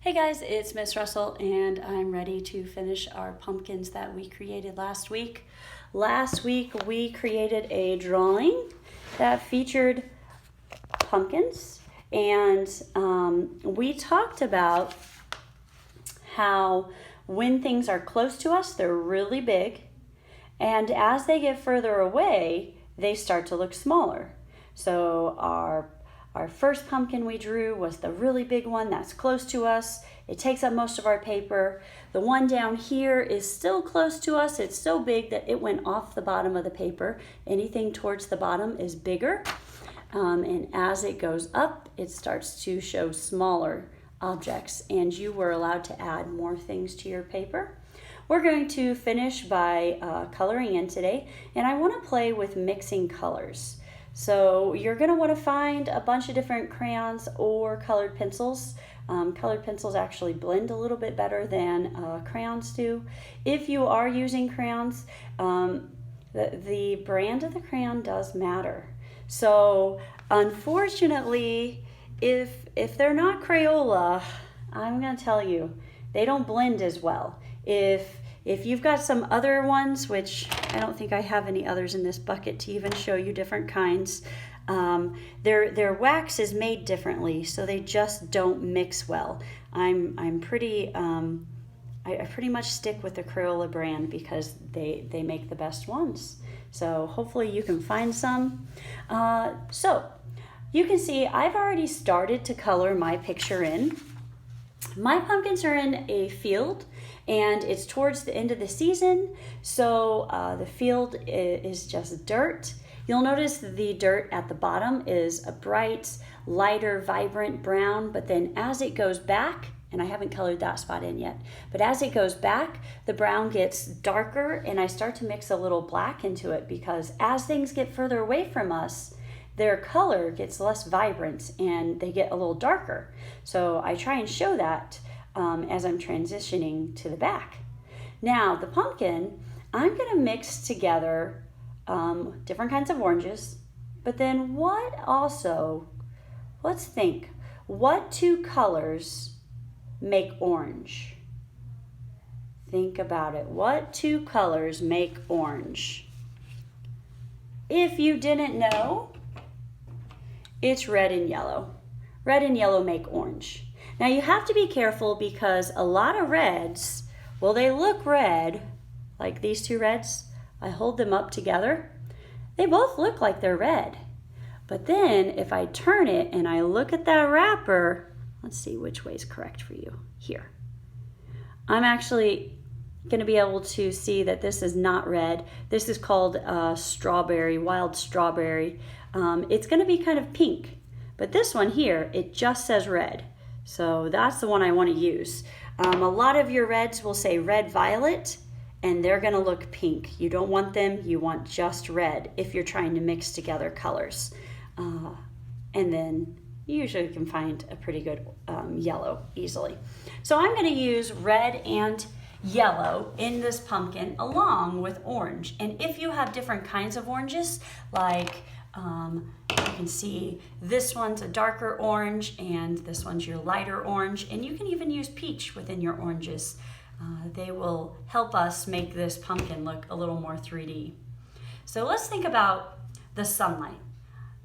Hey guys, it's Miss Russell and I'm ready to finish our pumpkins that we created last week. Last week we created a drawing that featured pumpkins and we talked about how when things are close to us, they're really big, and as they get further away, they start to look smaller. So our first pumpkin we drew was the really big one that's close to us. It takes up most of our paper. The one down here is still close to us. It's so big that it went off the bottom of the paper. Anything towards the bottom is bigger. And as it goes up, it starts to show smaller objects, and you were allowed to add more things to your paper. We're going to finish by coloring in today, and I want to play with mixing colors. So you're going to want to find a bunch of different crayons or colored pencils. Colored pencils actually blend a little bit better than crayons do. If you are using crayons, the brand of the crayon does matter. So unfortunately, if they're not Crayola, I'm going to tell you, they don't blend as well. If you've got some other ones, which I don't think I have any others in this bucket to even show you different kinds, their wax is made differently, so they just don't mix well. I pretty much stick with the Crayola brand because they make the best ones. So hopefully you can find some. So you can see I've already started to color my picture in. My pumpkins are in a field, and it's towards the end of the season, so the field is just dirt. You'll notice the dirt at the bottom is a bright, lighter, vibrant brown, but then as it goes back, and I haven't colored that spot in yet, but as it goes back, the brown gets darker, and I start to mix a little black into it because as things get further away from us, their color gets less vibrant and they get a little darker. So I try and show that as I'm transitioning to the back. Now the pumpkin, I'm going to mix together different kinds of oranges, but then let's think, what two colors make orange? Think about it. What two colors make orange? If you didn't know, it's red and yellow. Red and yellow make orange. Now you have to be careful because a lot of reds, well, they look red, like these two reds. I hold them up together. They both look like they're red. But then if I turn it and I look at that wrapper, let's see which way is correct for you. Here. I'm actually going to be able to see that this is not red. This is called strawberry, wild strawberry. It's going to be kind of pink, but this one here, it just says red. So that's the one I want to use. A lot of your reds will say red violet, and they're going to look pink. You don't want them, you want just red if you're trying to mix together colors. And then you usually can find a pretty good yellow easily. So I'm going to use red and yellow in this pumpkin along with orange. And if you have different kinds of oranges, like you can see this one's a darker orange and this one's your lighter orange, and you can even use peach within your oranges. They will help us make this pumpkin look a little more 3D. So let's think about the sunlight.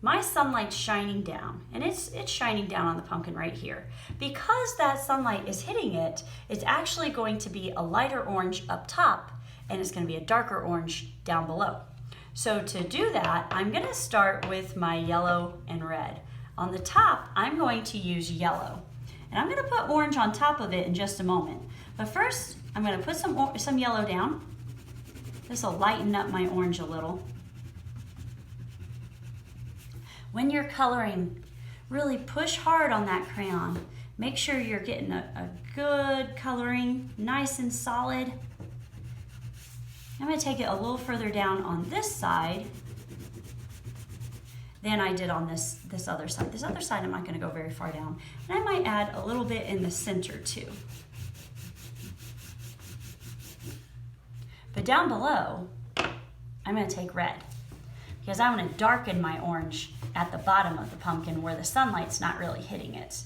My sunlight's shining down, and it's shining down on the pumpkin right here. Because that sunlight is hitting it, it's actually going to be a lighter orange up top, and it's going to be a darker orange down below. So to do that, I'm going to start with my yellow and red. On the top, I'm going to use yellow. And I'm going to put orange on top of it in just a moment. But first, I'm going to put some yellow down. This will lighten up my orange a little. When you're coloring, really push hard on that crayon. Make sure you're getting a good coloring, nice and solid. I'm going to take it a little further down on this side than I did on this other side. This other side I'm not going to go very far down. And I might add a little bit in the center too. But down below, I'm going to take red because I want to darken my orange at the bottom of the pumpkin where the sunlight's not really hitting it.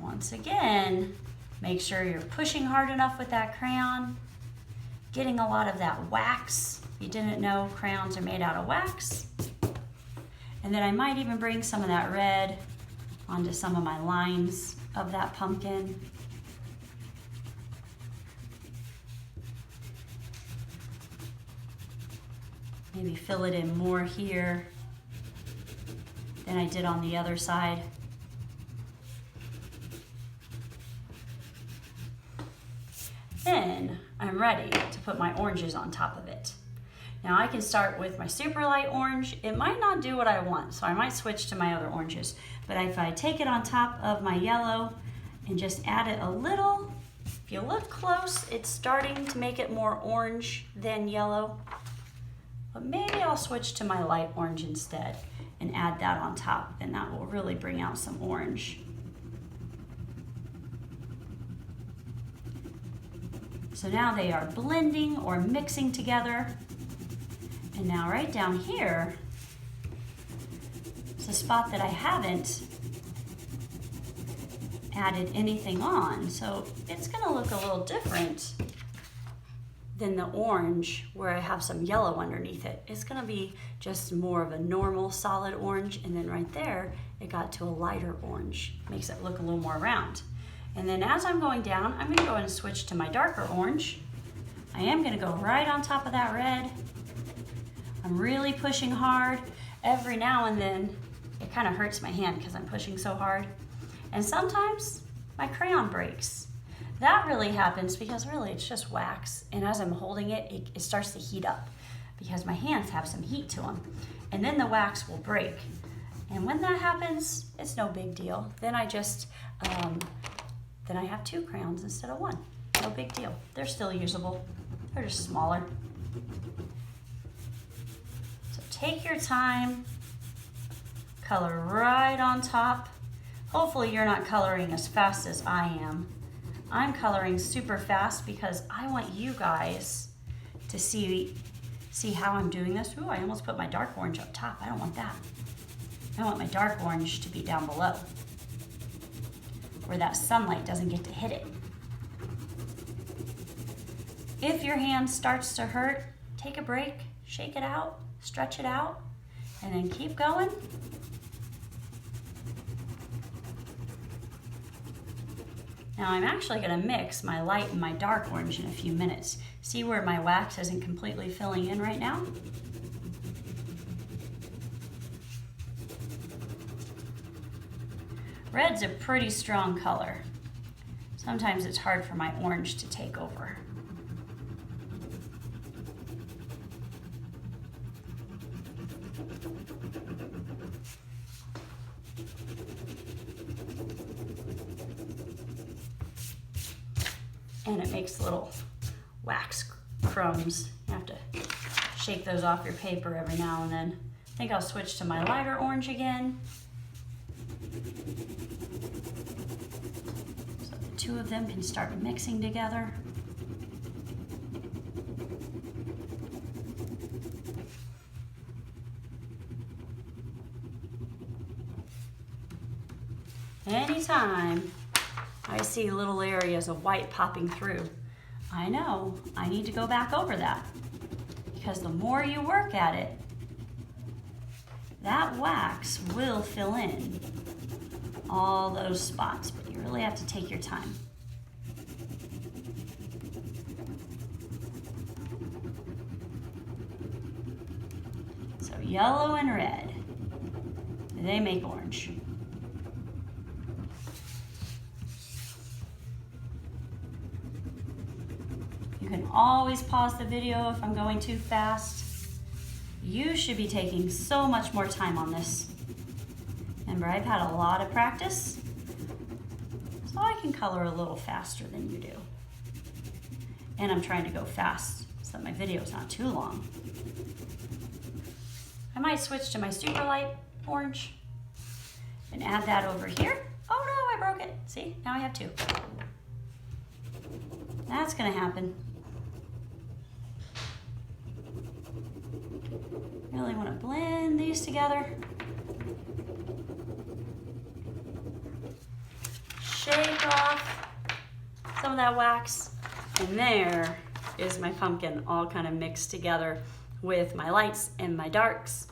Once again, make sure you're pushing hard enough with that crayon, getting a lot of that wax. If you didn't know, crayons are made out of wax. And then I might even bring some of that red onto some of my lines of that pumpkin. Maybe fill it in more here than I did on the other side. Then I'm ready to put my oranges on top of it. Now I can start with my super light orange. It might not do what I want, so I might switch to my other oranges. But if I take it on top of my yellow and just add it a little, if you look close, it's starting to make it more orange than yellow. But maybe I'll switch to my light orange instead and add that on top, and that will really bring out some orange. So now they are blending or mixing together. And now right down here, it's a spot that I haven't added anything on. So it's gonna look a little different than the orange where I have some yellow underneath it. It's gonna be just more of a normal solid orange, and then right there, it got to a lighter orange. Makes it look a little more round. And then as I'm going down, I'm gonna go ahead and switch to my darker orange. I am gonna go right on top of that red. I'm really pushing hard. Every now and then, it kind of hurts my hand because I'm pushing so hard. And sometimes my crayon breaks. That really happens because really it's just wax. And as I'm holding it, it starts to heat up because my hands have some heat to them. And then the wax will break. And when that happens, it's no big deal. Then I just, then I have 2 crayons instead of 1. No big deal. They're still usable. They're just smaller. So take your time, color right on top. Hopefully you're not coloring as fast as I am. I'm coloring super fast because I want you guys to see how I'm doing this. Ooh, I almost put my dark orange up top. I don't want that. I want my dark orange to be down below, where that sunlight doesn't get to hit it. If your hand starts to hurt, take a break, shake it out, stretch it out, and then keep going. Now I'm actually gonna mix my light and my dark orange in a few minutes. See where my wax isn't completely filling in right now? Red's a pretty strong color. Sometimes it's hard for my orange to take over. And it makes little wax crumbs. You have to shake those off your paper every now and then. I think I'll switch to my lighter orange again. So the 2 of them can start mixing together. Anytime I see little areas of white popping through, I know I need to go back over that, because the more you work at it, that wax will fill in all those spots, but you really have to take your time. So yellow and red, they make orange. You can always pause the video if I'm going too fast. You should be taking so much more time on this. Remember, I've had a lot of practice, so I can color a little faster than you do. And I'm trying to go fast so that my video is not too long. I might switch to my super light orange and add that over here. Oh no, I broke it. See, now I have 2. That's gonna happen. Really want to blend these together. shake off some of that wax, and there is my pumpkin all kind of mixed together with my lights and my darks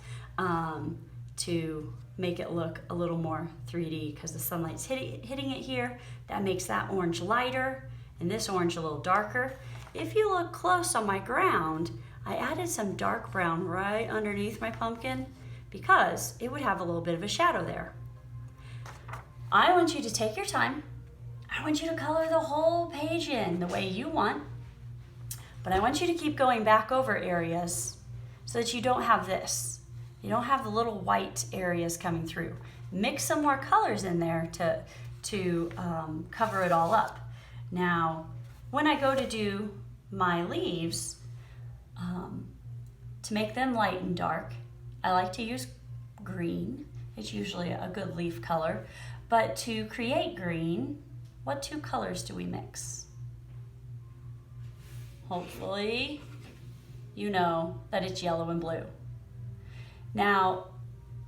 to make it look a little more 3D, because the sunlight's hitting it here. That makes that orange lighter and this orange a little darker. If you look close on my ground, I added some dark brown right underneath my pumpkin because it would have a little bit of a shadow there. I want you to take your time. I want you to color the whole page in the way you want, but I want you to keep going back over areas so that you don't have this. You don't have the little white areas coming through. Mix some more colors in there to cover it all up. Now, when I go to do my leaves, to make them light and dark, I like to use green. It's usually a good leaf color. But to create green, what two colors do we mix? Hopefully, you know that it's yellow and blue. Now,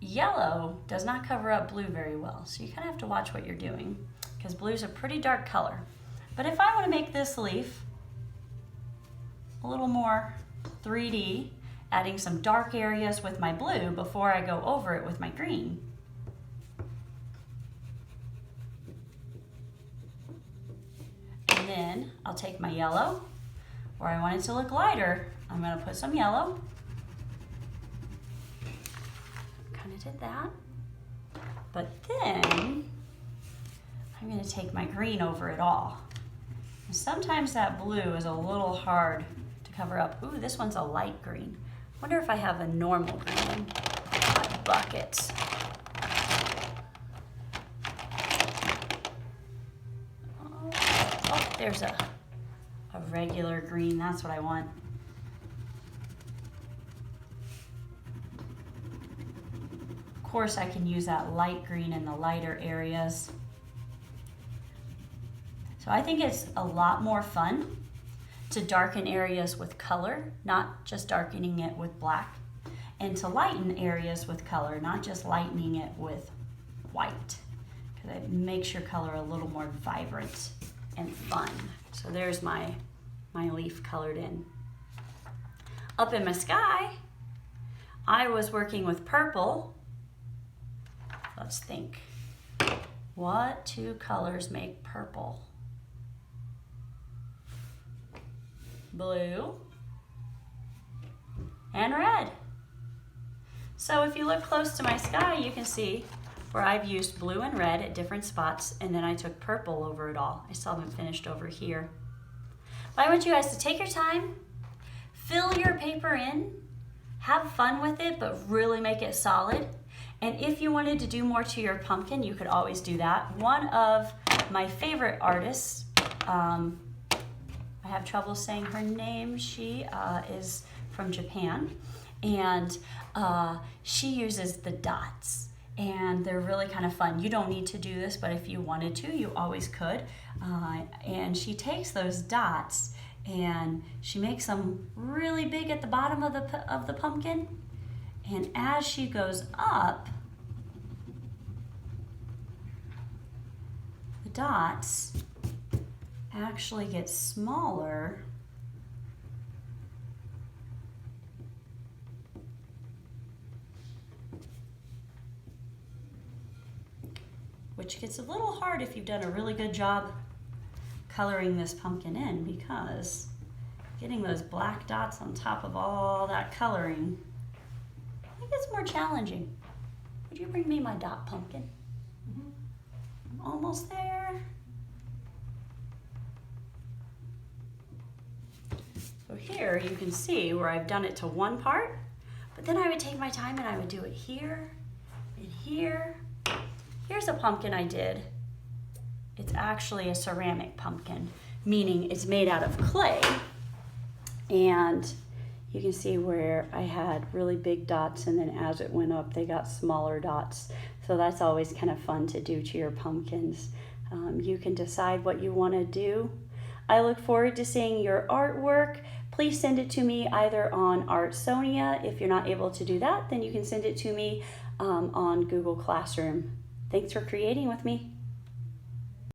yellow does not cover up blue very well, so you kind of have to watch what you're doing, because blue's a pretty dark color. But if I want to make this leaf a little more 3D, adding some dark areas with my blue before I go over it with my green, and then I'll take my yellow, where I want it to look lighter, I'm going to put some yellow. Kind of did that. But then I'm going to take my green over it all. And sometimes that blue is a little hard to cover up. Ooh, this one's a light green. Wonder if I have a normal green in my bucket. Oh, there's a regular green. That's what I want. Of course, I can use that light green in the lighter areas. So I think it's a lot more fun to darken areas with color, not just darkening it with black, and to lighten areas with color, not just lightening it with white, because it makes your color a little more vibrant and fun. So there's my leaf colored in. Up in my sky, I was working with purple. Let's think. What two colors make purple? Blue and red. So if you look close to my sky, you can see where I've used blue and red at different spots, and then I took purple over it all. I still haven't finished over here. But I want you guys to take your time, fill your paper in, have fun with it, but really make it solid. And if you wanted to do more to your pumpkin, you could always do that. One of my favorite artists, I have trouble saying her name. She is from Japan, and she uses the dots, and they're really kind of fun. You don't need to do this, but if you wanted to, you always could. And she takes those dots and she makes them really big at the bottom of the pumpkin, and as she goes up, the dots actually get smaller which gets a little hard if you've done a really good job coloring this pumpkin in, because getting those black dots on top of all that coloring, I think it's more challenging. Would you bring me my dot pumpkin? I'm almost there. So here you can see where I've done it to one part, but then I would take my time and I would do it here and here. Here's a pumpkin I did. It's actually a ceramic pumpkin, meaning it's made out of clay. And you can see where I had really big dots, and then as it went up, they got smaller dots. So that's always kind of fun to do to your pumpkins. You can decide what you want to do. I look forward to seeing your artwork. Please send it to me either on Artsonia. If you're not able to do that, then you can send it to me on Google Classroom. Thanks for creating with me.